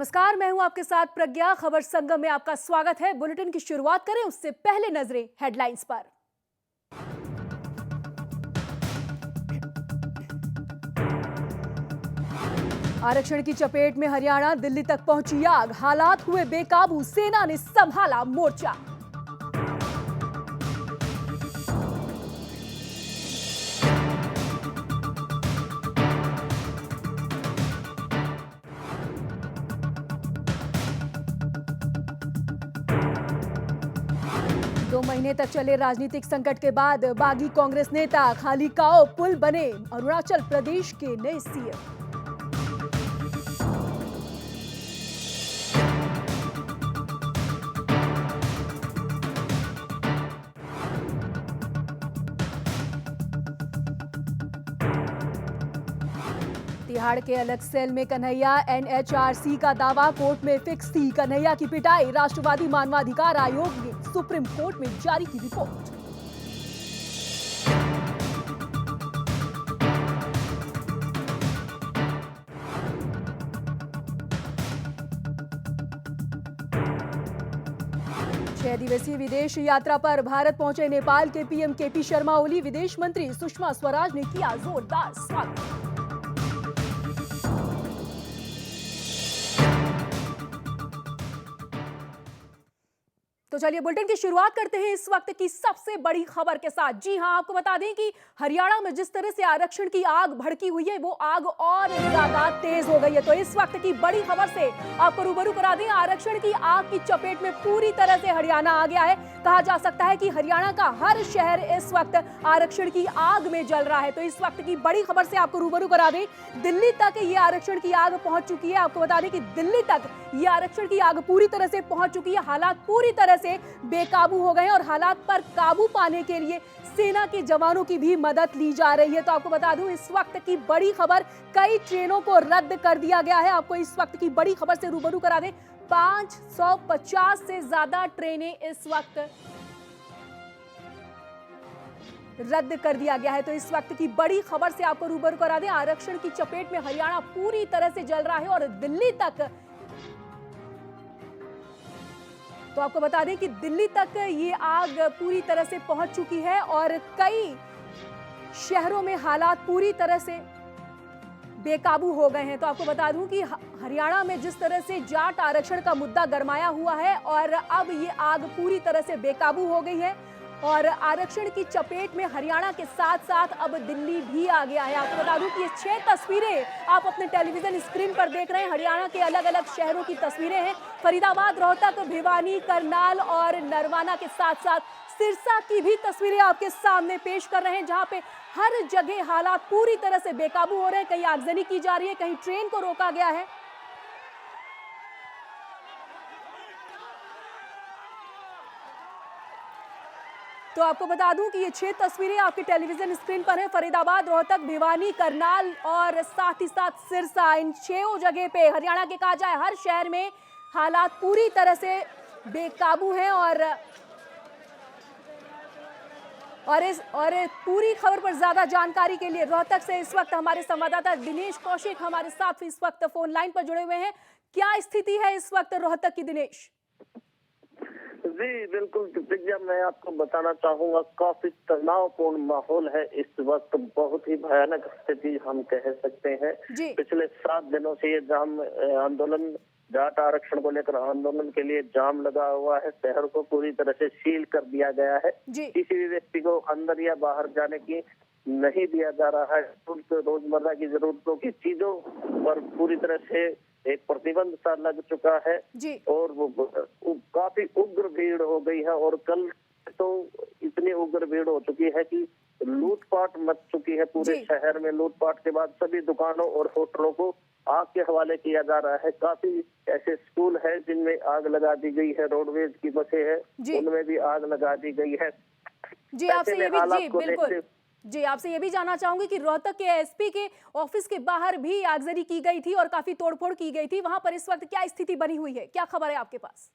नमस्कार, मैं हूं आपके साथ प्रज्ञा। खबर संगम में आपका स्वागत है। बुलेटिन की शुरुआत करें उससे पहले नजरें हेडलाइंस पर। आरक्षण की चपेट में हरियाणा, दिल्ली तक पहुंची आग, हालात हुए बेकाबू, सेना ने संभाला मोर्चा। दो महीने तक चले राजनीतिक संकट के बाद बागी कांग्रेस नेता, खाली काओ पुल बने अरुणाचल प्रदेश के नए सीएम। तिहाड़ के अलग सेल में कन्हैया, एनएचआरसी का दावा कोर्ट में फिक्स थी। कन्हैया की पिटाई, राष्ट्रवादी मानवाधिकार आयोग ने सुप्रीम कोर्ट में जारी की रिपोर्ट। छह दिवसीय विदेश यात्रा पर भारत पहुंचे नेपाल के पीएम केपी शर्मा ओली, विदेश मंत्री सुषमा स्वराज ने किया जोरदार स्वागत। तो चलिए बुलेटिन की शुरुआत करते हैं इस वक्त की सबसे बड़ी खबर के साथ। जी हां, आपको बता दें कि हरियाणा में जिस तरह से आरक्षण की आग भड़की हुई है, वो आग और ज्यादा तेज हो गई है। तो इस वक्त की बड़ी खबर से आपको रूबरू करा दें। आरक्षण की आग की चपेट में पूरी तरह से हरियाणा आ गया है। कहा जा सकता है कि हरियाणा का हर शहर इस वक्त आरक्षण की आग में जल रहा है। तो इस वक्त की बड़ी खबर से आपको रूबरू करा दें, दिल्ली तक ये आरक्षण की आग पहुंच चुकी है। आपको बता दें कि दिल्ली तक ये आरक्षण की आग पूरी तरह से पहुंच चुकी है। हालात पूरी तरह से बेकाबू हो गए और हालात पर काबू पाने के लिए सेना के जवानों की भी मदद ली जा रही है। तो आपको बता दूं, इस वक्त की बड़ी खबर, कई ट्रेनों को रद्द कर दिया गया है। आपको इस वक्त की बड़ी खबर से रूबरू करा दें, 550 से ज्यादा ट्रेनें इस वक्त रद्द कर दिया गया है। तो इस वक्त की बड़ी खबर से आपको रूबरू करा दें, आरक्षण की चपेट में हरियाणा पूरी तरह से जल रहा है और दिल्ली तक, तो आपको बता दें कि दिल्ली तक ये आग पूरी तरह से पहुंच चुकी है और कई शहरों में हालात पूरी तरह से बेकाबू हो गए हैं। तो आपको बता दूं कि हरियाणा में जिस तरह से जाट आरक्षण का मुद्दा गरमाया हुआ है और अब ये आग पूरी तरह से बेकाबू हो गई है और आरक्षण की चपेट में हरियाणा के साथ साथ अब दिल्ली भी आ गया है। आपको बता दूं कि ये 6 तस्वीरें आप अपने टेलीविजन स्क्रीन पर देख रहे हैं। हरियाणा के अलग अलग शहरों की तस्वीरें हैं। फरीदाबाद, रोहतक, भिवानी, करनाल और नरवाना के साथ साथ सिरसा की भी तस्वीरें आपके सामने पेश कर रहे हैं, जहां पे हर जगह हालात पूरी तरह से बेकाबू हो रहे हैं। कहीं आगजनी की जा रही है, कहीं ट्रेन को रोका गया है। तो आपको बता दूं कि ये 6 तस्वीरें आपके टेलीविजन स्क्रीन पर हैं। फरीदाबाद, रोहतक, भिवानी, करनाल और साथ ही साथ सिरसा, इन 6 जगह पे हरियाणा के कहा जाए हर शहर में हालात पूरी तरह से बेकाबू हैं और पूरी खबर पर ज्यादा जानकारी के लिए रोहतक से इस वक्त हमारे संवाददाता दिनेश कौशिक हमारे साथ इस वक्त फोन लाइन पर जुड़े हुए हैं। क्या स्थिति है इस वक्त रोहतक की, दिनेश? जी बिल्कुल प्रज्ञा, मैं आपको बताना चाहूंगा, काफी तनावपूर्ण माहौल है इस वक्त। बहुत ही भयानक स्थिति हम कह सकते हैं। पिछले 7 दिनों से ये जाम आंदोलन, जाट आरक्षण को लेकर आंदोलन के लिए जाम लगा हुआ है। शहर को पूरी तरह से सील कर दिया गया है। किसी भी व्यक्ति को अंदर या बाहर जाने की नहीं दिया जा रहा है। रोजमर्रा की जरूरतों की चीजों पर पूरी तरह से एक प्रतिबंध सा लग चुका है और वो काफी उग्र भीड़ हो गई है। और कल तो इतनी उग्र भीड़ हो चुकी है कि लूटपाट मच चुकी है पूरे शहर में। लूटपाट के बाद सभी दुकानों और होटलों को आग के हवाले किया जा रहा है। काफी ऐसे स्कूल है जिनमें आग लगा दी गई है। रोडवेज की बसें हैं, उनमें भी आग लगा दी गई है। जी आपसे ये भी, जी बिल्कुल जी, आपसे ये भी जानना चाहूंगी कि रोहतक के एसपी के ऑफिस के बाहर भी आगजनी की गई थी और काफी तोड़फोड़ की गई थी। वहां पर इस वक्त क्या स्थिति बनी हुई है, क्या खबर है आपके पास?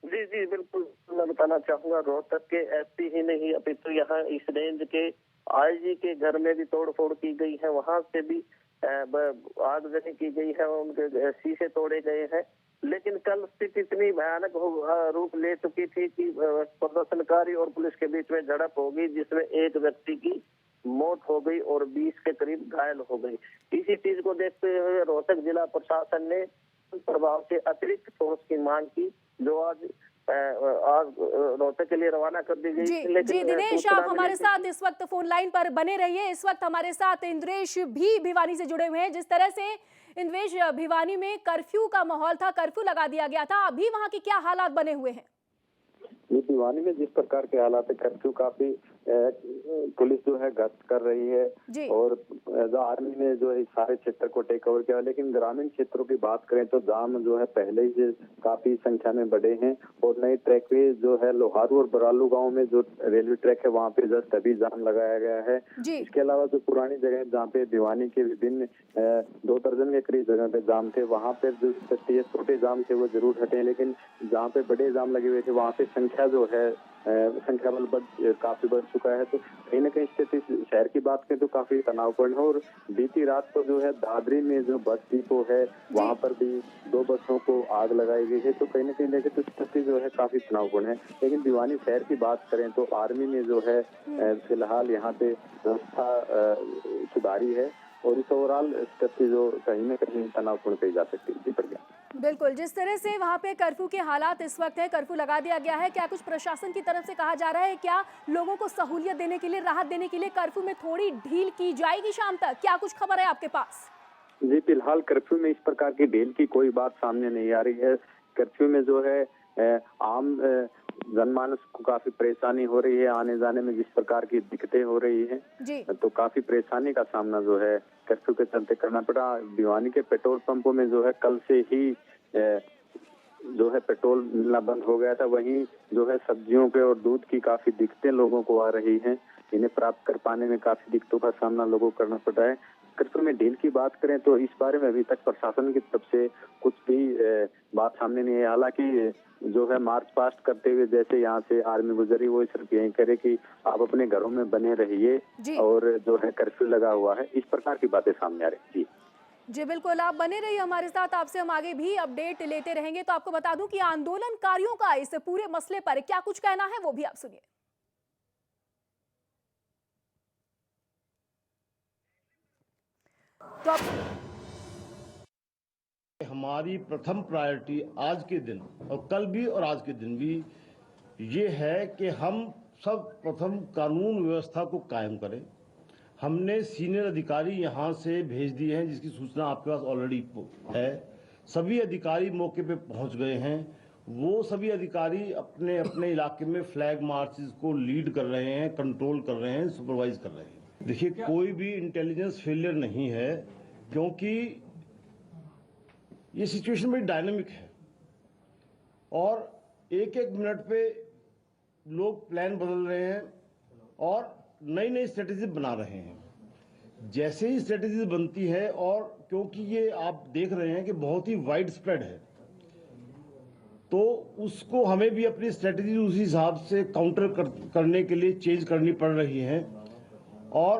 जी जी बिल्कुल, मैं बताना चाहूंगा, रोहतक के एसपी ही नहीं, अभी तो यहाँ इस रेंज के आईजी के घर में भी तोड़फोड़ की गई है। वहां से भी आगजनी की गई है, उनके शीशे तोड़े गए हैं। लेकिन कल स्थिति इतनी भयानक रूप ले चुकी थी कि प्रदर्शनकारी और पुलिस के बीच में झड़प हो गई, जिसमें एक व्यक्ति की मौत हो गई और 20 के करीब घायल हो गई। इसी चीज को देखते हुए रोहतक जिला प्रशासन ने प्रभाव से अतिरिक्त फोर्स की मांग की, जो आज रोहतक के लिए रवाना कर दी गई। जी दिनेश, आप हमारे साथ इस वक्त फोन लाइन पर बने रहिए। इस वक्त हमारे साथ इंद्रेश भी भिवानी से जुड़े हुए हैं। जिस तरह से इंद्रेश, भिवानी में कर्फ्यू का माहौल था, कर्फ्यू लगा दिया गया था, अभी वहां के क्या हालात बने हुए हैं? ये भिवानी में जिस प्रकार के हालात है, कर्फ्यू काफी पुलिस जो है गश्त कर रही है और आर्मी ने जो है सारे क्षेत्र को टेक ओवर किया। लेकिन ग्रामीण क्षेत्रों की बात करें तो जाम जो है पहले ही से काफी संख्या में बढ़े हैं और नए ट्रैकवे जो है लोहारू और बरालू गांव में जो रेलवे ट्रैक है वहाँ पे जस्ट अभी जाम लगाया गया है। इसके अलावा जो पुरानी जगह जहाँ पे भिवानी के विभिन्न 2 दर्जन के करीब जगह पे जाम थे, वहाँ पे जो छोटे जाम थे वो जरूर हटे, लेकिन जहाँ पे बड़े जाम लगे हुए थे वहाँ पे संख्या जो है संख्या बल काफी बढ़ चुका है। तो कहीं न कहीं स्थिति शहर की बात करें तो काफी तनावपूर्ण है। और बीती रात को जो है दादरी में जो बस डिपो है वहाँ पर भी 2 बसों को आग लगाई गई है। तो कहीं न कहीं देखें तो स्थिति जो है काफी तनावपूर्ण है। लेकिन भिवानी शहर की बात करें तो आर्मी ने जो है फिलहाल यहाँ पे व्यवस्था सुधारी है और इस ओवरऑल स्थिति जो कहीं न कहीं तनावपूर्ण कही जा सकती है। जी प्रज्ञा, बिल्कुल, जिस तरह से वहाँ पे कर्फ्यू के हालात इस वक्त है, कर्फ्यू लगा दिया गया है, क्या कुछ प्रशासन की तरफ से कहा जा रहा है, क्या लोगों को सहूलियत देने के लिए, राहत देने के लिए कर्फ्यू में थोड़ी ढील की जाएगी शाम तक? क्या कुछ खबर है आपके पास? जी फिलहाल कर्फ्यू में इस प्रकार की ढील की कोई बात सामने नहीं आ रही है। कर्फ्यू में जो है आम जनमानस को काफी परेशानी हो रही है, आने जाने में जिस प्रकार की दिक्कतें हो रही हैं तो काफी परेशानी का सामना जो है कर्फ्यू के चलते करना पड़ा। भिवानी के पेट्रोल पंपों में जो है कल से ही जो है पेट्रोल मिलना बंद हो गया था। वहीं जो है सब्जियों के और दूध की काफी दिक्कतें लोगों को आ रही हैं, इन्हें प्राप्त कर पाने में काफी दिक्कतों का सामना लोगों को करना पड़ा है। कर्फ्यू में ढील की बात करें तो इस बारे में अभी तक प्रशासन की तरफ से कुछ भी बात सामने नहीं है। हालांकि जो है मार्च पास्ट करते हुए जैसे यहाँ से आर्मी गुजरी वो सिर्फ यही करे कि आप अपने घरों में बने रहिए और जो है कर्फ्यू लगा हुआ है, इस प्रकार की बातें सामने आ रही। जी बिल्कुल, आप बने रहिए हमारे साथ, आपसे हम आगे भी अपडेट लेते रहेंगे। तो आपको बता दूं कि आंदोलनकारियों का इस पूरे मसले पर क्या कुछ कहना है वो भी आप सुनिए। तो हमारी प्रथम प्रायोरिटी आज के दिन और कल भी और आज के दिन भी ये है कि हम सब प्रथम कानून व्यवस्था को कायम करें। हमने सीनियर अधिकारी यहाँ से भेज दिए हैं जिसकी सूचना आपके पास ऑलरेडी है। सभी अधिकारी मौके पे पहुँच गए हैं। वो सभी अधिकारी अपने अपने इलाके में फ्लैग मार्चेस को लीड कर रहे हैं, कंट्रोल कर रहे हैं, सुपरवाइज कर रहे हैं। देखिए कोई भी इंटेलिजेंस फेलियर नहीं है क्योंकि ये सिचुएशन बड़ी डायनामिक है और एक एक मिनट पे लोग प्लान बदल रहे हैं और नई नई स्ट्रेटेजी बना रहे हैं। जैसे ही स्ट्रेटेजी बनती है और क्योंकि ये आप देख रहे हैं कि बहुत ही वाइड स्प्रेड है तो उसको हमें भी अपनी स्ट्रेटेजी उसी हिसाब से काउंटर करने के लिए चेंज करनी पड़ रही है। और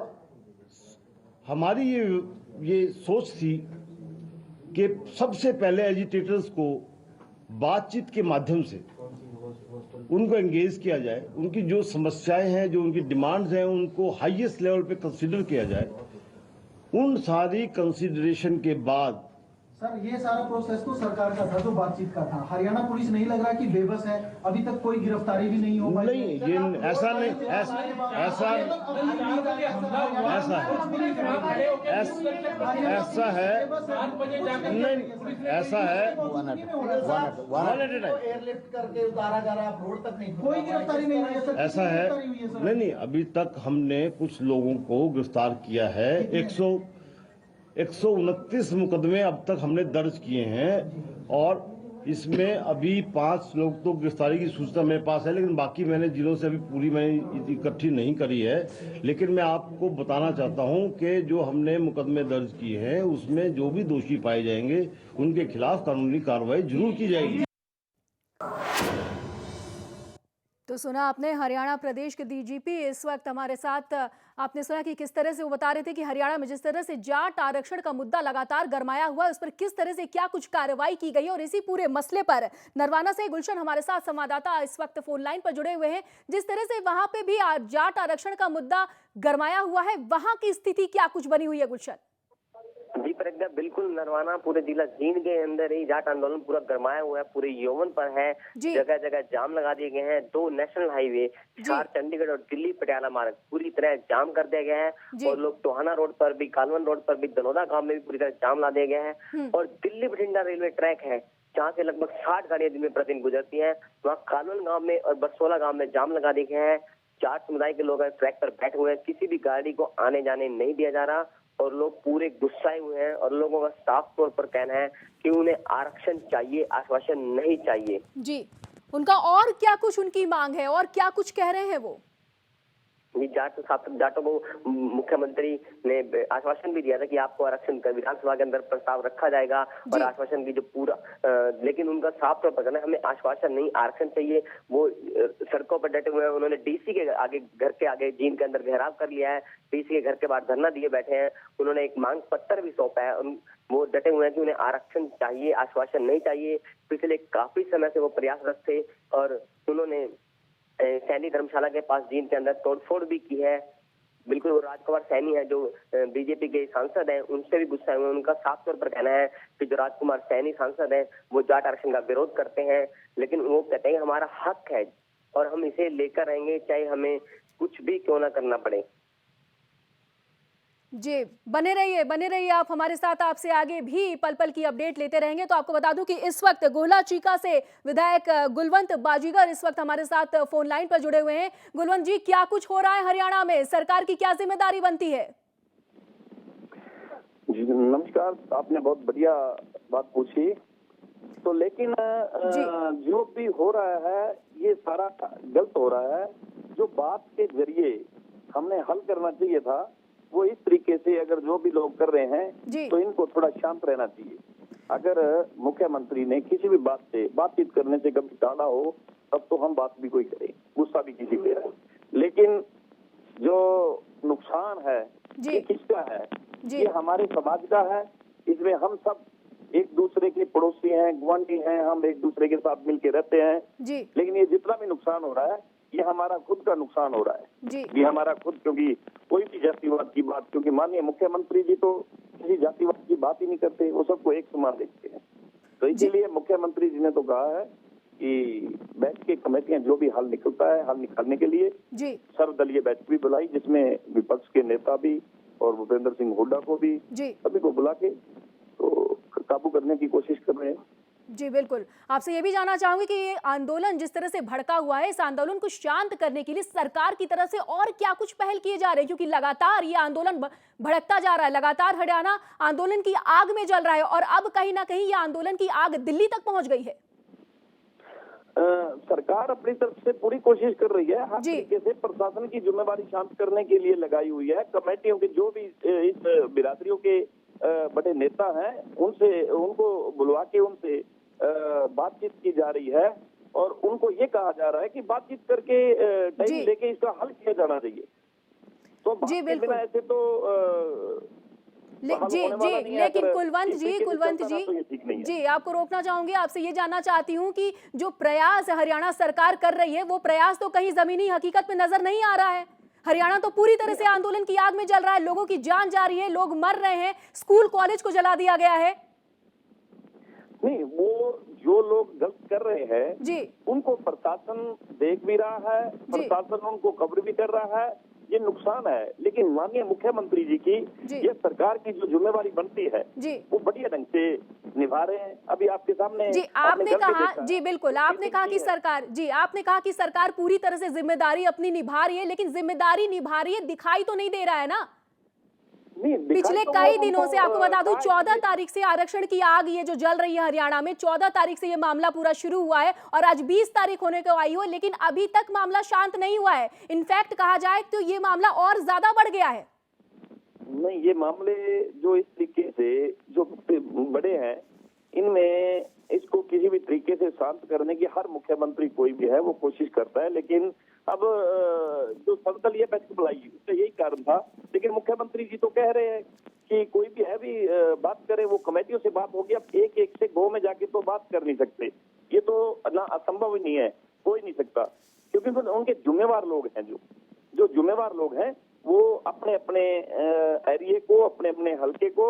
हमारी ये सोच थी कि सबसे पहले एजिटेटर्स को बातचीत के माध्यम से उनको एंगेज किया जाए, उनकी जो समस्याएं हैं, जो उनकी डिमांड्स हैं, उनको हाईएस्ट लेवल पे कंसीडर किया जाए। उन सारी कंसीडरेशन के बाद सर ये सारा प्रोसेस तो सरकार का था जो बातचीत का था। हरियाणा पुलिस नहीं लग रहा कि बेबस है, अभी तक कोई गिरफ्तारी भी नहीं हो पाई। नहीं, ये ऐसा नहीं, ऐसा है नहीं, ऐसा है एयरलिफ्ट करके उतारा जा रहा है, रोड तक नहीं, कोई गिरफ्तारी नहीं हुई है सर। ऐसा है नहीं, अभी तक हमने कुछ लोगों को गिरफ्तार किया है। 129 मुकदमे अब तक हमने दर्ज किए हैं और इसमें अभी 5 लोग तो गिरफ्तारी की सूचना मेरे पास है, लेकिन बाकी मैंने जिलों से अभी पूरी मैंने इकट्ठी नहीं करी है। लेकिन मैं आपको बताना चाहता हूं कि जो हमने मुकदमे दर्ज किए हैं उसमें जो भी दोषी पाए जाएंगे उनके खिलाफ कानूनी कार्रवाई जरूर की जाएगी। तो सुना आपने, हरियाणा प्रदेश के डीजीपी इस वक्त हमारे साथ। आपने सुना कि किस तरह से वो बता रहे थे कि हरियाणा में जिस तरह से जाट आरक्षण का मुद्दा लगातार गरमाया हुआ है, उस पर किस तरह से क्या कुछ कार्रवाई की गई है। और इसी पूरे मसले पर नरवाना से गुलशन हमारे साथ संवाददाता इस वक्त फोन लाइन पर जुड़े हुए हैं। जिस तरह से वहां पे भी जाट आरक्षण का मुद्दा गरमाया हुआ है, वहां की स्थिति क्या कुछ बनी हुई है गुलशन? जी प्रज्ञा, बिल्कुल नरवाना पूरे जिला जींद के अंदर ही जाट आंदोलन पूरा गरमाया हुआ है, पूरे यौवन पर है। जगह जगह जाम लगा दिए गए हैं। 2 नेशनल हाईवे चार चंडीगढ़ और दिल्ली पटियाला मार्ग पूरी तरह जाम कर दिया गया है। और लोग टोहाना रोड पर भी, कालवन रोड पर भी, दनोदा गांव में भी पूरी तरह जाम ला दिया गया है। और दिल्ली बठिंडा रेलवे ट्रैक है जहाँ से लगभग 60 गाड़ियां दिन में प्रतिदिन गुजरती हैं, वहाँ कालवन गाँव में और बरसोला गाँव में जाम लगा दिए गए हैं। जाट समुदाय के लोग ट्रैक पर बैठे हुए हैं, किसी भी गाड़ी को आने जाने नहीं दिया जा रहा और लोग पूरे गुस्साए हुए हैं। और लोगों का साफ तौर पर कहना है कि उन्हें आरक्षण चाहिए, आश्वासन नहीं चाहिए। जी, उनका और क्या कुछ उनकी मांग है और क्या कुछ कह रहे हैं वो? जाटों को मुख्यमंत्री ने आश्वासन भी दिया था कि आपको आरक्षण का विधानसभा के अंदर प्रस्ताव रखा जाएगा और आश्वासन की जो पूरा, लेकिन उनका साफ तौर पर कहना है हमें आश्वासन नहीं, आरक्षण चाहिए। वो सड़कों पर डटे हुए हैं। उन्होंने डीसी के आगे, घर के आगे जींद के अंदर घेराव कर लिया है। डीसी के घर के बाहर धरना दिए बैठे हैं। उन्होंने एक मांग पत्र भी सौंपा है। वो डटे हुए हैं कि उन्हें आरक्षण चाहिए, आश्वासन नहीं चाहिए। पिछले काफी समय से वो प्रयासरत थे और उन्होंने सैनी धर्मशाला के पास जींद के अंदर तोड़फोड़ भी की है। बिल्कुल, वो राजकुमार सैनी है जो बीजेपी के सांसद हैं, उनसे भी गुस्सा हुए। उनका साफ तौर पर कहना है कि जो राजकुमार सैनी सांसद हैं वो जाट आरक्षण का विरोध करते हैं, लेकिन वो कहते हैं हमारा हक है और हम इसे लेकर रहेंगे, चाहे हमें कुछ भी क्यों ना करना पड़े। जी, बने रहिए आप हमारे साथ। आपसे आगे भी पल पल की अपडेट लेते रहेंगे। तो आपको बता दूं कि इस वक्त गोहला चीका से विधायक गुलवंत बाजीगर इस वक्त हमारे साथ फोन लाइन पर जुड़े हुए हैं। गुलवंत जी, क्या कुछ हो रहा है हरियाणा में? सरकार की क्या जिम्मेदारी बनती है? जी नमस्कार, आपने बहुत बढ़िया बात पूछी। तो लेकिन जो भी हो रहा है ये सारा गलत हो रहा है। जो बात के जरिए हमने हल करना चाहिए था वो इस तरीके से अगर जो भी लोग कर रहे हैं तो इनको थोड़ा शांत रहना चाहिए। अगर मुख्यमंत्री ने किसी भी बात से बातचीत करने से कभी टाला हो तब तो हम बात भी कोई करें, गुस्सा भी किसी पे है। लेकिन जो नुकसान है ये किसका है? ये हमारे समाज का है। इसमें हम सब एक दूसरे के पड़ोसी हैं, गुआंढी हैं, हम एक दूसरे के साथ मिलकर रहते हैं। लेकिन ये जितना भी नुकसान हो रहा है ये हमारा खुद का नुकसान हो रहा है। ये हमारा खुद, क्योंकि कोई भी जातिवाद की बात, क्योंकि माननीय मुख्यमंत्री जी तो किसी जातिवाद की बात ही नहीं करते, वो सबको एक समान देखते हैं। तो इसीलिए मुख्यमंत्री जी ने तो कहा है कि बैठ के कमेटियां जो भी हल निकलता है, हल निकालने के लिए सर्वदलीय बैठक भी बुलाई, जिसमें विपक्ष के नेता भी और भूपेंद्र सिंह हुड्डा को भी, सभी को बुला के तो काबू करने की कोशिश कर रहे हैं। जी बिल्कुल, आपसे ये भी जानना चाहूंगी कि ये आंदोलन जिस तरह से भड़का हुआ है, इस आंदोलन को शांत करने के लिए सरकार की तरफ से और क्या कुछ पहल किए जा रहे हैं? क्योंकि लगातार ये आंदोलन भड़कता जा रहा है, लगातार हरियाणा आंदोलन की आग में जल रहा है और अब कहीं ना कहीं ये आंदोलन की आग दिल्ली तक पहुंच गई है। सरकार अपनी तरफ से पूरी कोशिश कर रही है, हर तरीके से प्रशासन की जिम्मेवारी शांत करने के लिए लगाई हुई है। कमेटियों के जो भी इस बिरादरियों के बड़े नेता हैं उनसे, उनको बुलवा के उनसे बातचीत की जा रही है और उनको ये कहा जा रहा है कि बातचीत करके टाइम लेके इसका हल किया जाना चाहिए। तो जी बिल्कुल, ऐसे तो लेकिन कुलवंत जी आपको रोकना चाहूंगी। आपसे ये जानना चाहती हूँ कि जो प्रयास हरियाणा सरकार कर रही है वो प्रयास तो कहीं जमीनी हकीकत में नजर नहीं आ रहा है। हरियाणा तो पूरी तरह से आंदोलन की आग में जल रहा है, लोगों की जान जा रही है, लोग मर रहे हैं, स्कूल कॉलेज को जला दिया गया है। नहीं, वो जो लोग गलत कर रहे हैं उनको प्रशासन देख भी रहा है, प्रशासन उनको कवर भी कर रहा है। ये नुकसान है, लेकिन माननीय मुख्यमंत्री जी की ये सरकार की जो जिम्मेवारी बनती है वो बढ़िया ढंग से निभा रहे हैं। अभी आपके सामने आपने कहा, जी बिल्कुल, आपने कहा कि सरकार, आपने कहा कि सरकार पूरी तरह से जिम्मेदारी अपनी निभा रही है, लेकिन जिम्मेदारी निभा रही है दिखाई तो नहीं दे रहा है ना। पिछले कई दिनों से आपको बता दूं 14 तारीख से आरक्षण की आग ये जो जल रही है हरियाणा में, 14 तारीख से ये मामला पूरा शुरू हुआ है और आज 20 तारीख होने को आई हो, लेकिन अभी तक मामला शांत नहीं हुआ है। इनफैक्ट कहा जाए तो ये मामला और ज्यादा बढ़ गया है। नहीं, ये मामले जो इस तरीके से जो बड़े हैं इनमें इसको किसी भी तरीके से शांत करने की हर मुख्यमंत्री कोई भी है वो कोशिश करता है, लेकिन अब जो संतल ये बैठक बुलाई उसका यही कारण था। लेकिन मुख्यमंत्री जी तो कह रहे हैं कि कोई भी है भी बात करे, वो कमेटियों से बात होगी। अब एक एक से गाँव में जाके तो बात कर नहीं सकते, ये तो ना असंभव ही नहीं है, हो ही नहीं सकता, क्योंकि उनके जिम्मेवार लोग हैं। जो जिम्मेवार लोग हैं वो अपने अपने एरिया को, अपने अपने हल्के को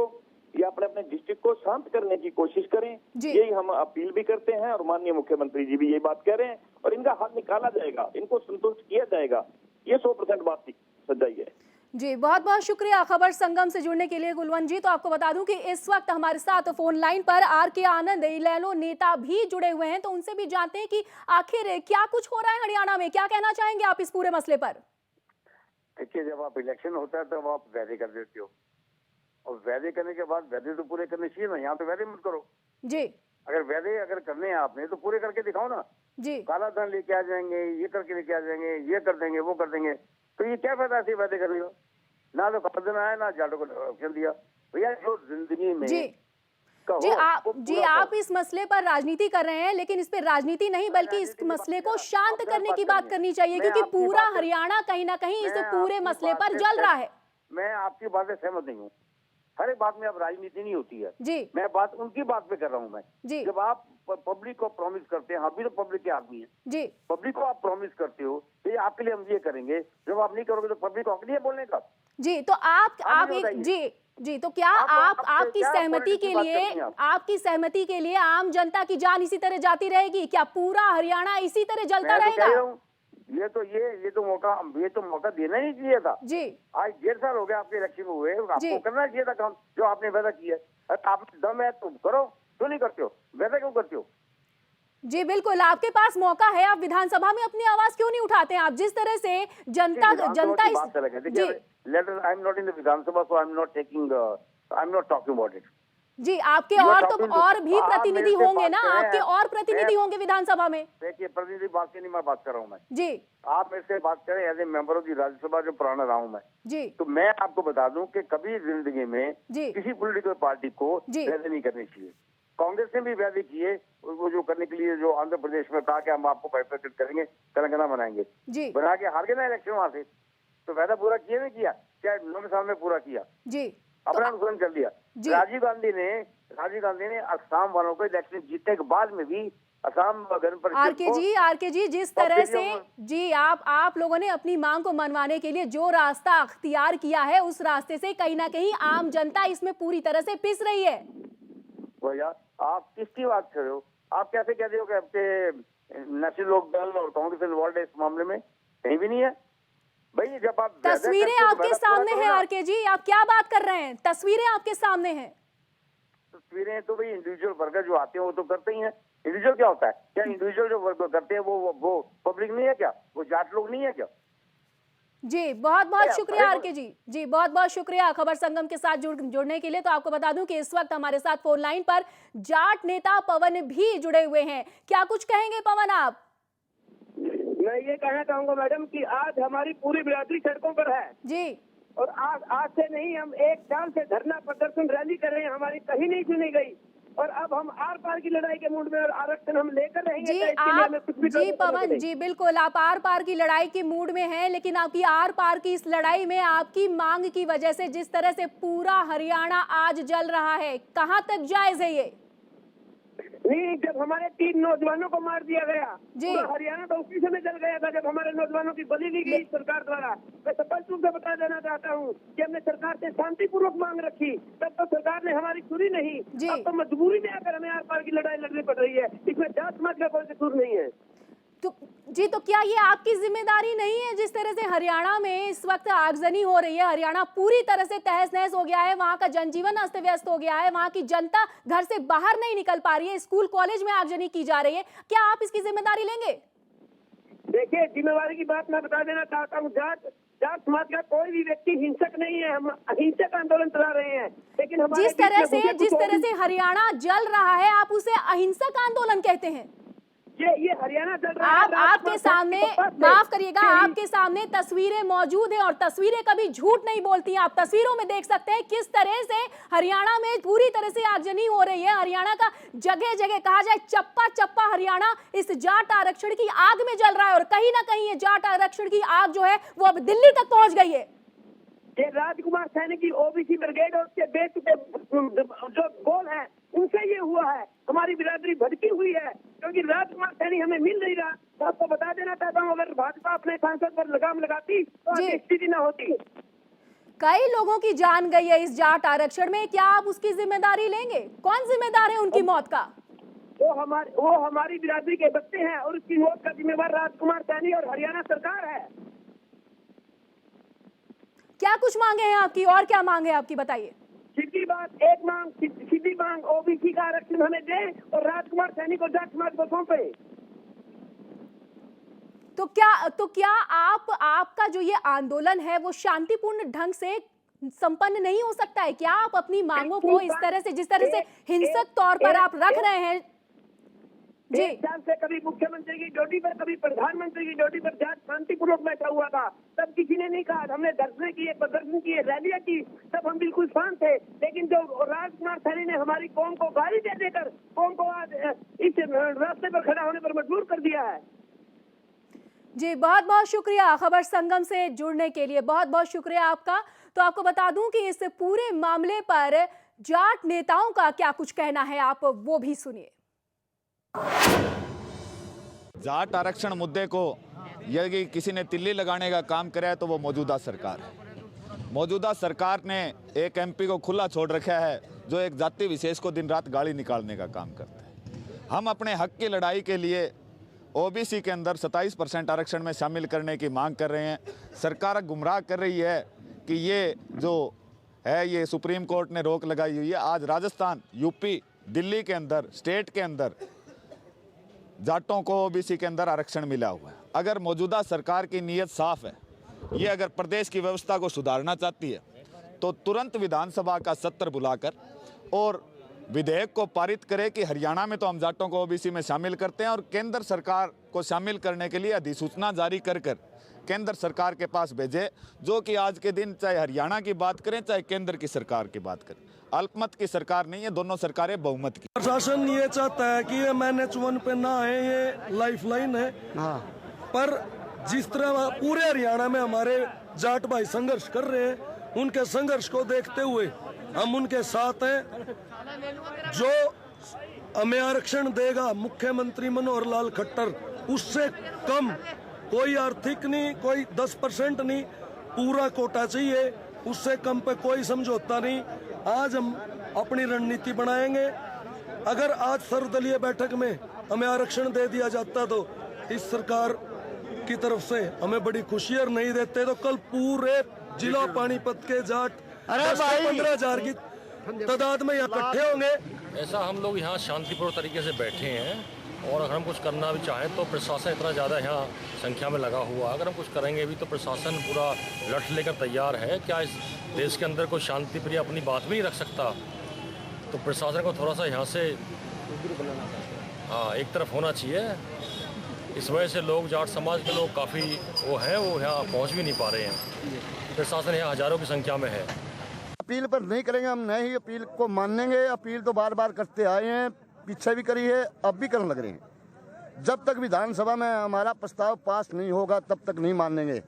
या अपने अपने डिस्ट्रिक्ट को शांत करने की कोशिश करें, यही हम अपील भी करते हैं। और माननीय मुख्यमंत्री जी भी ये बात कह रहे हैं और इनका हल निकाला जाएगा, इनको संतुष्ट किया जाएगा, ये 100% बात सच्चाई है। जी, बहुत बहुत शुक्रिया खबर संगम से जुड़ने के लिए कुलवंत जी। तो आपको बता दूं कि इस वक्त हमारे साथ फोन लाइन पर आर.के. आनंद इनेलो नेता भी जुड़े हुए हैं, तो उनसे भी जानते हैं कि आखिर क्या कुछ हो रहा है हरियाणा में, क्या कहना चाहेंगे आप इस पूरे मसले पर? देखिए, जब आप इलेक्शन होता है तब आप वादे कर देते हो, और वादे करने के बाद वादे तो पूरे करने चाहिए ना। यहाँ तो वादे मत करो जी। अगर वादे करने हैं आपने तो पूरे करके दिखाओ ना जी। काला धन लेके आ जाएंगे, ये करके लेके आ जाएंगे, ये कर देंगे, वो कर देंगे, तो ये क्या फायदा ऐसे वादे करने का? ना तो काला धन आया, ना जाटों को ऑप्शन दिया। भैया जो जिंदगी में आप इस मसले पर राजनीति कर रहे हैं, लेकिन इस पे राजनीति नहीं बल्कि इस मसले को शांत करने की बात करनी चाहिए, क्योंकि पूरा हरियाणा कहीं ना कहीं इस पूरे मसले पर जल रहा है। मैं आपकी बात से सहमत नहीं हूँ। हर एक बात में अब राजनीति नहीं होती है जी। मैं बात उनकी बात पे कर रहा हूँ मैं जी। जब आप पब्लिक को प्रॉमिस करते हैं, हम भी तो पब्लिक के आदमी हैं जी, पब्लिक को आप प्रॉमिस करते हो कि आपके लिए हम ये करेंगे, जब आप नहीं करोगे तो पब्लिक को हक नहीं है बोलने का। जी, तो आप एक जी, तो क्या आपकी सहमति के लिए, आपकी सहमति के लिए आम जनता की जान इसी तरह जाती रहेगी क्या? पूरा हरियाणा इसी तरह जलता रहेगा? ये तो मौका देना ही चाहिए था जी। आज 1.5 साल हो गया आपके इलेक्शन हुए, आपको करना चाहिए था काम जो आपने वादा किया है। आप दम है तो करो, क्यों नहीं करते हो? वादा क्यों करते हो? जी बिल्कुल, आपके पास मौका है, आप विधानसभा में अपनी आवाज क्यों नहीं उठाते हैं? आप जिस तरह से जनता letter I am not in the Vidhan Sabha, so I am not talking about it. जी, आपके और भी प्रतिनिधि होंगे ना, आपके और प्रतिनिधि होंगे विधानसभा में। देखिए, प्रतिनिधि बात की नहीं मैं बात कर रहा हूँ मैं जी। आप मेरे से बात करें as a member of the Rajya Sabha, जो पुराना रहा हूँ मैं जी, तो मैं आपको बता दूं कि कभी जिंदगी में किसी पॉलिटिकल पार्टी को वादे नहीं करने चाहिए। कांग्रेस ने भी वादे किए, वो जो करने के लिए जो आंध्र प्रदेश में कहा कि हम आपको बाइफरकेट करेंगे, तेलंगाना बनाएंगे, बना के हार गए ना इलेक्शन वहां से, तो वादा पूरा किया नहीं किया? क्या 9 साल में पूरा किया? जी, अपना नुकसान कर लिया। राजीव गांधी ने असम वालों को इलेक्शन जीतने के बाद में भी असम गण परिषद आरके जी जिस तरह से जी आप लोगों ने अपनी मांग को मनवाने के लिए जो रास्ता अख्तियार किया है, उस रास्ते से कहीं ना कहीं आम जनता इसमें पूरी तरह से पिस रही है। भैया आप किसकी बात कर रहे हो? आप कैसे कहते हो कि आपके नेशनल लोक दल और कांग्रेस इन्वॉल्व है इस मामले में? कहीं भी नहीं है भाई। जब आप तस्वीरें आपके सामने हैं आरके जी, आप क्या बात कर रहे हैं? तस्वीरें आपके सामने हैं। तस्वीरें तो भाई इंडिविजुअल वर्कर जो आते हैं वो तो करते ही हैं। इंडिविजुअल क्या होता है? क्या इंडिविजुअल जो वर्कर करते हैं वो पब्लिक नहीं है क्या? वो जाट लोग नहीं है क्या? जी बहुत बहुत शुक्रिया आरके जी। जी बहुत बहुत शुक्रिया खबर संगम के साथ जुड़ने के लिए। तो आपको बता दूं कि इस वक्त हमारे साथ फोन लाइन पर जाट नेता पवन भी जुड़े हुए हैं। क्या कुछ कहेंगे पवन आप? मैं ये कहना चाहूंगा मैडम कि आज हमारी पूरी बिरादरी सड़कों पर है जी, और आज से नहीं, हम 1 साल से धरना प्रदर्शन रैली कर रहे हैं, हमारी कहीं नहीं सुनी गई, और अब हम आर पार की लड़ाई के मूड में और आरक्षण हम लेकर रहेंगे। जी पवन जी बिल्कुल, आप आर पार की लड़ाई के मूड में हैं, लेकिन आपकी आर पार की इस लड़ाई में आपकी मांग की वजह से जिस तरह से पूरा हरियाणा आज जल रहा है, कहाँ तक जायज है ये? नहीं, जब हमारे 3 नौजवानों को मार दिया गया, पूरा हरियाणा तो उसी समय जल गया था जब हमारे नौजवानों की बलि ली गई सरकार द्वारा। मैं स्पष्ट रूप से बता देना चाहता हूँ कि हमने सरकार से शांतिपूर्वक मांग रखी, तब तो सरकार ने हमारी सुनी नहीं। अब तो मजबूरी में आकर हमें आर पार की लड़ाई लड़नी पड़ रही है, इसमें जात समाज का कोई कसूर नहीं है। तो क्या ये आपकी जिम्मेदारी नहीं है? जिस तरह से हरियाणा में इस वक्त आगजनी हो रही है, हरियाणा पूरी तरह से तहस नहस हो गया है, वहां का जनजीवन अस्त व्यस्त हो गया है, वहां की जनता घर से बाहर नहीं निकल पा रही है, स्कूल कॉलेज में आगजनी की जा रही है, क्या आप इसकी जिम्मेदारी लेंगे? देखिए, जिम्मेवारी की बात मैं बता देना चाहता हूँ, जाट समाज का कोई भी व्यक्ति हिंसक नहीं है, हम अहिंसक आंदोलन चला रहे हैं। लेकिन जिस तरह से हरियाणा जल रहा है, आप उसे अहिंसक आंदोलन कहते हैं? ये हरियाणा चल रहा है। आपके सामने, माफ करिएगा, आपके सामने तस्वीरें मौजूद हैं और तस्वीरें कभी झूठ नहीं बोलती हैं। आप तस्वीरों में देख सकते हैं किस तरह से हरियाणा में पूरी तरह से आगजनी हो रही है। हरियाणा का जगह जगह, कहा जाए चप्पा चप्पा, हरियाणा इस जाट आरक्षण की आग में जल रहा है और कहीं ना कहीं ये जाट आरक्षण की आग जो है वो अब दिल्ली तक पहुंच गई है। ये राजकुमार सैनी की ओबीसी ब्रिगेड और उसके बेच जो गोल है उनसे ये हुआ है। हमारी बिरादरी भटकी हुई है क्योंकि राजकुमार सैनी हमें मिल नहीं रहा। तो आपको बता देना चाहता हूँ, अगर भाजपा अपने सांसद पर लगाम लगाती तो स्थिति न होती। कई लोगों की जान गई है इस जाट आरक्षण में, क्या आप उसकी जिम्मेदारी लेंगे? कौन जिम्मेदार है उनकी मौत का? वो हमारी बिरादरी के बच्चे हैं और उसकी मौत का जिम्मेवार राजकुमार सैनी और हरियाणा सरकार है। क्या कुछ मांगे हैं आपकी, और क्या मांगे आपकी, बताइए। सीधी बात, एक मांग, सीधी मांग, ओबीसी का आरक्षण हमें दे और राजकुमार सैनी को जाट समाज को सौंपे। तो क्या आपका जो ये आंदोलन है वो शांतिपूर्ण ढंग से संपन्न नहीं हो सकता है? क्या आप अपनी मांगों को इस तरह से, जिस तरह से हिंसक तौर पर आप रख रहे हैं? जी, एक साल से कभी मुख्यमंत्री की ड्यूटी पर, कभी प्रधानमंत्री की ड्यूटी पर जाट शांतिपूर्वक बैठा हुआ था, तब किसी ने नहीं कहा। हमने धरने किए, प्रदर्शन किए, रैलियां की, तब हम बिल्कुल शांत थे। लेकिन जो राजकुमार सैनी ने हमारी कौम को गाली दे देकर कौम को आज इस रास्ते पर खड़ा होने पर मजबूर कर दिया है। जी, बहुत बहुत शुक्रिया खबर संगम से जुड़ने के लिए, बहुत बहुत शुक्रिया आपका। तो आपको बता दूं कि इस पूरे मामले पर जाट नेताओं का क्या कुछ कहना है, आप वो भी सुनिए। जाट आरक्षण मुद्दे को यदि किसी ने तिल्ली लगाने का काम करा है तो वो मौजूदा सरकार है। मौजूदा सरकार ने एक एमपी को खुला छोड़ रखा है जो एक जाति विशेष को दिन रात गाली निकालने का काम करता है। हम अपने हक की लड़ाई के लिए ओबीसी के अंदर 27% आरक्षण में शामिल करने की मांग कर रहे हैं। सरकार गुमराह कर रही है कि ये जो है ये सुप्रीम कोर्ट ने रोक लगाई हुई है। आज राजस्थान, यूपी, दिल्ली के अंदर, स्टेट के अंदर जाटों को ओबीसी के अंदर आरक्षण मिला हुआ है। अगर मौजूदा सरकार की नीयत साफ है, ये अगर प्रदेश की व्यवस्था को सुधारना चाहती है तो तुरंत विधानसभा का सत्र बुलाकर और विधेयक को पारित करे कि हरियाणा में तो हम जाटों को ओबीसी में शामिल करते हैं और केंद्र सरकार को शामिल करने के लिए अधिसूचना जारी कर केंद्र सरकार के पास भेजे, जो कि आज के दिन चाहे हरियाणा की बात करें चाहे केंद्र की सरकार की बात करें, अल्पमत की सरकार नहीं है, दोनों सरकारें बहुमत की। प्रशासन ये चाहता है कि ये मैनेज-1 पे ना है, ये लाइफलाइन है। हाँ। पर जिस तरह पूरे हरियाणा में हमारे जाट भाई संघर्ष कर रहे हैं, उनके संघर्ष को देखते हुए हम उनके साथ हैं। जो हमें आरक्षण देगा मुख्यमंत्री मनोहर लाल खट्टर, उससे कम कोई आर्थिक नहीं, कोई 10% नहीं, पूरा कोटा चाहिए, उससे कम पे कोई समझौता नहीं। आज हम अपनी रणनीति बनाएंगे। अगर आज सर्वदलीय बैठक में हमें आरक्षण दे दिया जाता तो इस सरकार की तरफ से हमें बड़ी खुशी, और नहीं देते तो कल पूरे जिला पानीपत के जाट 15,000 की तादाद में यहाँ इकट्ठे होंगे। ऐसा हम लोग यहाँ शांतिपूर्ण तरीके से बैठे हैं और अगर हम कुछ करना भी चाहें तो प्रशासन इतना ज़्यादा यहाँ संख्या में लगा हुआ, अगर हम कुछ करेंगे भी तो प्रशासन पूरा लठ लेकर तैयार है। क्या इस देश के अंदर कोई शांति प्रिय अपनी बात भी नहीं रख सकता? तो प्रशासन को थोड़ा सा यहाँ से हाँ एक तरफ होना चाहिए। इस वजह से लोग, जाट समाज के लोग काफ़ी वो हैं, वो यहाँ पहुँच भी नहीं पा रहे हैं। प्रशासन यहाँ हज़ारों की संख्या में है। अपील पर नहीं करेंगे, हम नहीं अपील को मानेंगे। अपील तो बार बार करते आए हैं, पीछे भी करी है, अब भी करने लग रहे हैं। जब तक विधानसभा में हमारा प्रस्ताव पास नहीं होगा तब तक नहीं मानेंगे।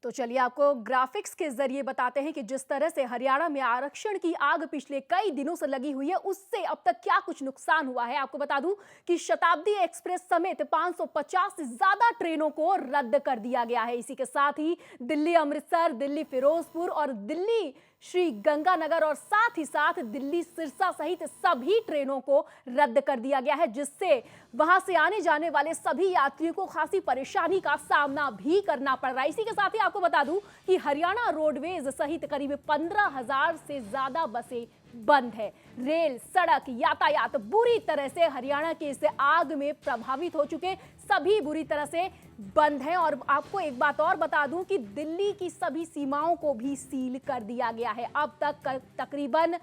तो चलिए आपको ग्राफिक्स के जरिए बताते हैं कि जिस तरह से हरियाणा में आरक्षण की आग पिछले कई दिनों से लगी हुई है, उससे अब तक क्या कुछ नुकसान हुआ है। आपको बता दूं कि शताब्दी एक्सप्रेस समेत 550 से ज्यादा ट्रेनों को रद्द कर दिया गया है। इसी के साथ ही दिल्ली अमृतसर, दिल्ली फिरोजपुर और दिल्ली श्री गंगानगर और साथ ही साथ दिल्ली सिरसा सहित सभी ट्रेनों को रद्द कर दिया गया है, जिससे वहां से आने जाने वाले सभी यात्रियों को खासी परेशानी का सामना भी करना पड़ रहा है। इसी के साथ ही आपको बता दूं कि हरियाणा रोडवेज सहित करीब 15,000 से ज्यादा बसें बंद है। रेल, सड़क यातायात बुरी तरह से हरियाणा के इस आग में प्रभावित हो चुके, सभी बुरी तरह से बंद हैं। और आपको एक बात और बता दूं कि दिल्ली की सभी सीमाओं को भी सील कर दिया गया है। अब तक तकरीबन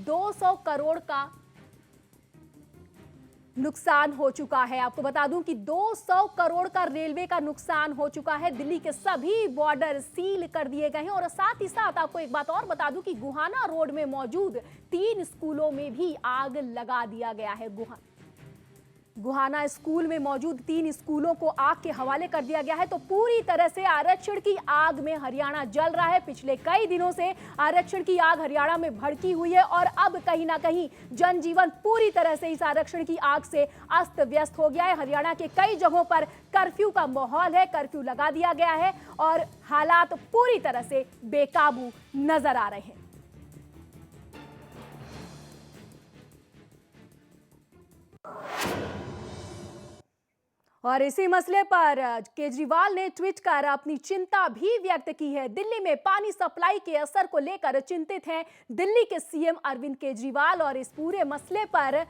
200 करोड़ का नुकसान हो चुका है। आपको बता दूं कि 200 करोड़ का रेलवे का नुकसान हो चुका है। दिल्ली के सभी बॉर्डर सील कर दिए गए हैं और साथ ही साथ आपको एक बात और बता दूं कि गुहाना रोड में मौजूद 3 स्कूलों में भी आग लगा दिया गया है। गुहाना स्कूल में मौजूद 3 स्कूलों को आग के हवाले कर दिया गया है। तो पूरी तरह से आरक्षण की आग में हरियाणा जल रहा है। पिछले कई दिनों से आरक्षण की आग हरियाणा में भड़की हुई है और अब कहीं ना कहीं जनजीवन पूरी तरह से इस आरक्षण की आग से अस्त व्यस्त हो गया है। हरियाणा के कई जगहों पर कर्फ्यू का माहौल है, कर्फ्यू लगा दिया गया है और हालात पूरी तरह से बेकाबू नजर आ रहे हैं। और इसी मसले पर केजरीवाल ने ट्वीट कर अपनी चिंता भी व्यक्त की है। दिल्ली में पानी सप्लाई के असर को लेकर चिंतित हैं दिल्ली के सीएम अरविंद केजरीवाल और इस पूरे मसले पर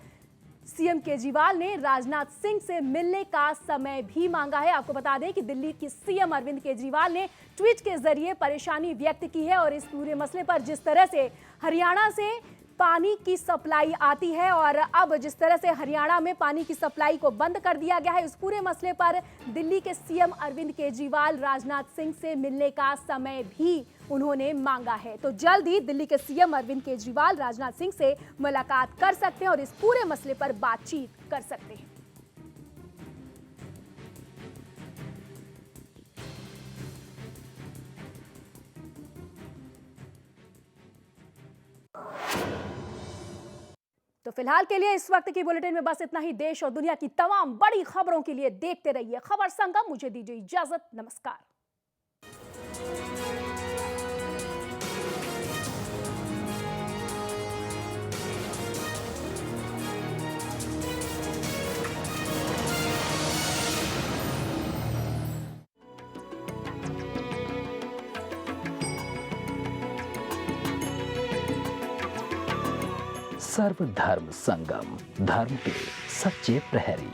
सीएम केजरीवाल ने राजनाथ सिंह से मिलने का समय भी मांगा है। आपको बता दें कि दिल्ली के सीएम अरविंद केजरीवाल ने ट्वीट के जरिए परेशानी व्यक्त की है और इस पूरे मसले पर जिस तरह से हरियाणा से पानी की सप्लाई आती है और अब जिस तरह से हरियाणा में पानी की सप्लाई को बंद कर दिया गया है, इस पूरे मसले पर दिल्ली के सीएम अरविंद केजरीवाल राजनाथ सिंह से मिलने का समय भी उन्होंने मांगा है। तो जल्द ही दिल्ली के सीएम अरविंद केजरीवाल राजनाथ सिंह से मुलाकात कर सकते हैं और इस पूरे मसले पर बातचीत कर सकते हैं। तो फिलहाल के लिए इस वक्त की बुलेटिन में बस इतना ही। देश और दुनिया की तमाम बड़ी खबरों के लिए देखते रहिए खबर संगम। मुझे दीजिए इजाजत, नमस्कार। सर्वधर्म संगम, धर्म के सच्चे प्रहरी।